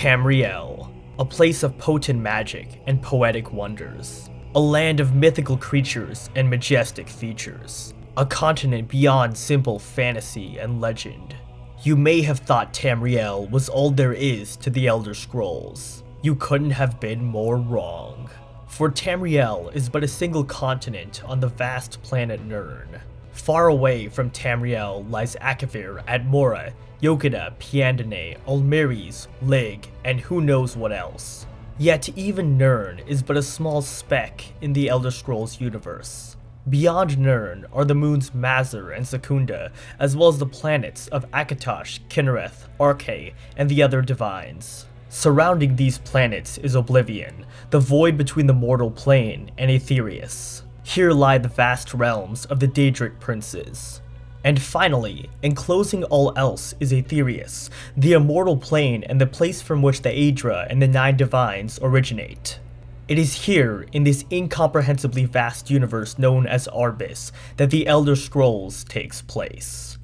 Tamriel, a place of potent magic and poetic wonders. A land of mythical creatures and majestic features. A continent beyond simple fantasy and legend. You may have thought Tamriel was all there is to the Elder Scrolls. You couldn't have been more wrong. For Tamriel is but a single continent on the vast planet Nirn. Far away from Tamriel lies Akavir, Atmora, Yokuda, Pyandonea, Aldmeris, Lig, and who knows what else. Yet even Nirn is but a small speck in the Elder Scrolls universe. Beyond Nirn are the moons Masser and Secunda, as well as the planets of Akatosh, Kynareth, Arkay, and the other divines. Surrounding these planets is Oblivion, the void between the mortal plane and Aetherius. Here lie the vast realms of the Daedric Princes. And finally, enclosing all else is Aetherius, the immortal plane and the place from which the Aedra and the Nine Divines originate. It is here, in this incomprehensibly vast universe known as Arbis, that the Elder Scrolls takes place.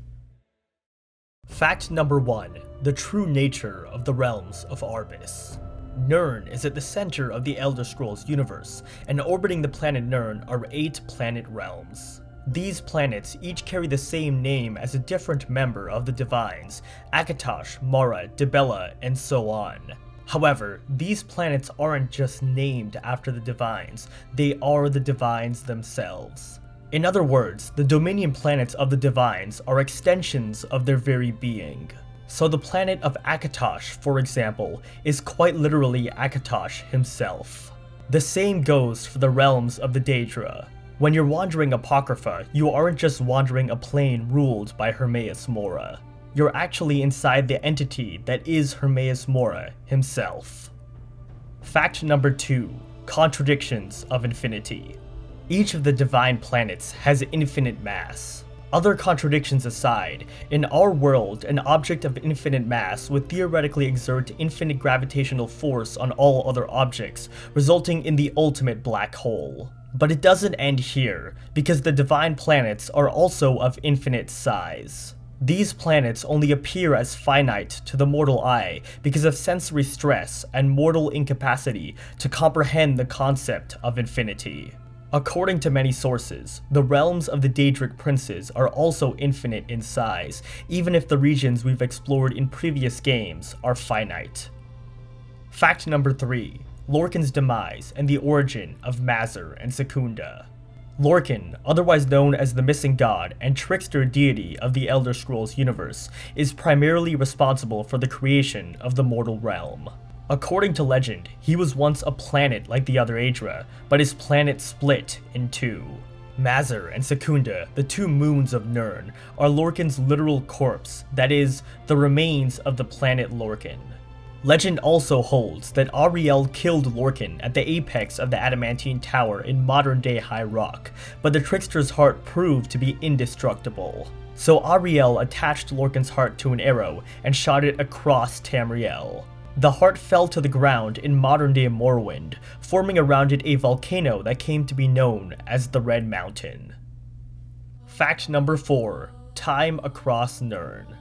Fact number 1. The true nature of the realms of Arbis. Nirn is at the center of the Elder Scrolls universe, and orbiting the planet Nirn are 8 planet realms. These planets each carry the same name as a different member of the Divines, Akatosh, Mora, Dibella, and so on. However, these planets aren't just named after the Divines, they are the Divines themselves. In other words, the Dominion planets of the Divines are extensions of their very being. So the planet of Akatosh, for example, is quite literally Akatosh himself. The same goes for the realms of the Daedra. When you're wandering Apocrypha, you aren't just wandering a plane ruled by Hermaeus Mora. You're actually inside the entity that is Hermaeus Mora himself. Fact number 2. Contradictions of infinity. Each of the divine planets has infinite mass. Other contradictions aside, in our world, an object of infinite mass would theoretically exert infinite gravitational force on all other objects, resulting in the ultimate black hole. But it doesn't end here, because the divine planets are also of infinite size. These planets only appear as finite to the mortal eye because of sensory stress and mortal incapacity to comprehend the concept of infinity. According to many sources, the realms of the Daedric Princes are also infinite in size, even if the regions we've explored in previous games are finite. Fact number 3. Lorkhan's demise and the origin of Masser and Secunda. Lorkhan, otherwise known as the Missing God and trickster deity of the Elder Scrolls universe, is primarily responsible for the creation of the mortal realm. According to legend, he was once a planet like the other Aedra, but his planet split in 2. Masser and Secunda, the 2 moons of Nirn, are Lorkhan's literal corpse, that is, the remains of the planet Lorkhan. Legend also holds that Ariel killed Lorkhan at the apex of the Adamantine Tower in modern-day High Rock, but the trickster's heart proved to be indestructible. So Ariel attached Lorkhan's heart to an arrow and shot it across Tamriel. The heart fell to the ground in modern-day Morrowind, forming around it a volcano that came to be known as the Red Mountain. Fact number 4. Time across Nirn.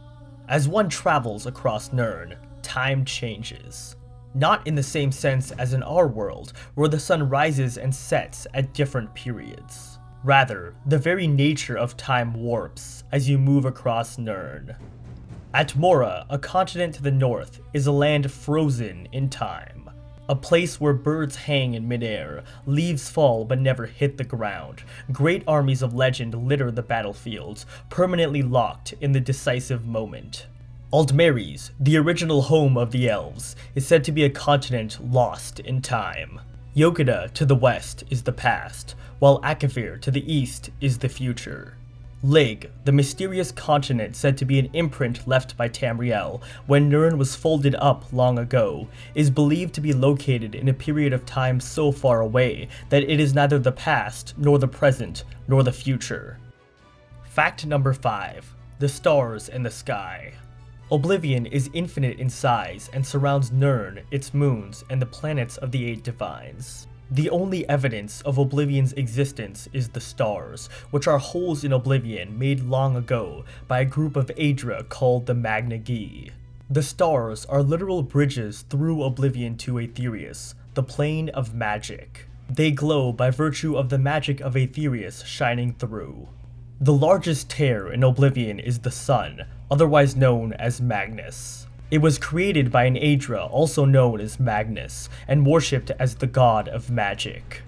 As one travels across Nirn, time changes. Not in the same sense as in our world, where the sun rises and sets at different periods. Rather, the very nature of time warps as you move across Nirn. Atmora, a continent to the north, is a land frozen in time. A place where birds hang in midair, leaves fall but never hit the ground. Great armies of legend litter the battlefields, permanently locked in the decisive moment. Aldmeris, the original home of the elves, is said to be a continent lost in time. Yokuda to the west is the past, while Akavir to the east is the future. Lig, the mysterious continent said to be an imprint left by Tamriel when Nirn was folded up long ago, is believed to be located in a period of time so far away that it is neither the past, nor the present, nor the future. Fact number 5. The stars in the sky. Oblivion is infinite in size and surrounds Nirn, its moons, and the planets of the 8 divines. The only evidence of Oblivion's existence is the stars, which are holes in Oblivion made long ago by a group of Aedra called the Magna Gi. The stars are literal bridges through Oblivion to Aetherius, the plane of magic. They glow by virtue of the magic of Aetherius shining through. The largest tear in Oblivion is the sun, otherwise known as Magnus. It was created by an Aedra, also known as Magnus, and worshipped as the god of magic.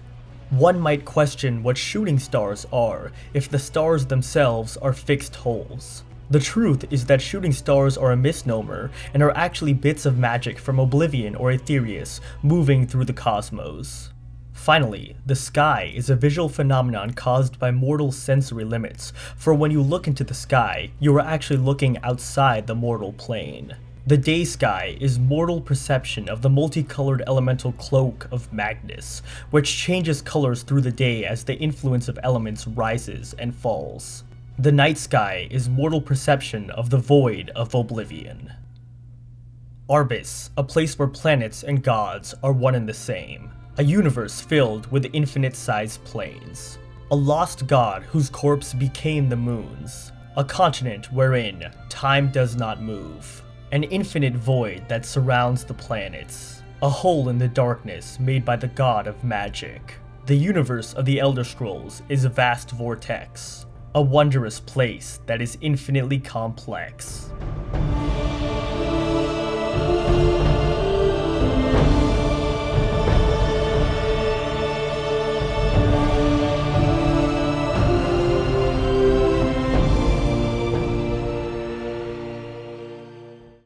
One might question what shooting stars are if the stars themselves are fixed holes. The truth is that shooting stars are a misnomer and are actually bits of magic from Oblivion or Aetherius moving through the cosmos. Finally, the sky is a visual phenomenon caused by mortal sensory limits, for when you look into the sky, you are actually looking outside the mortal plane. The day sky is mortal perception of the multicolored elemental cloak of Magnus, which changes colors through the day as the influence of elements rises and falls. The night sky is mortal perception of the void of Oblivion. Arbis, a place where planets and gods are one and the same. A universe filled with infinite-sized planes. A lost god whose corpse became the moons. A continent wherein time does not move. An infinite void that surrounds the planets. A hole in the darkness made by the god of magic. The universe of the Elder Scrolls is a vast vortex. A wondrous place that is infinitely complex.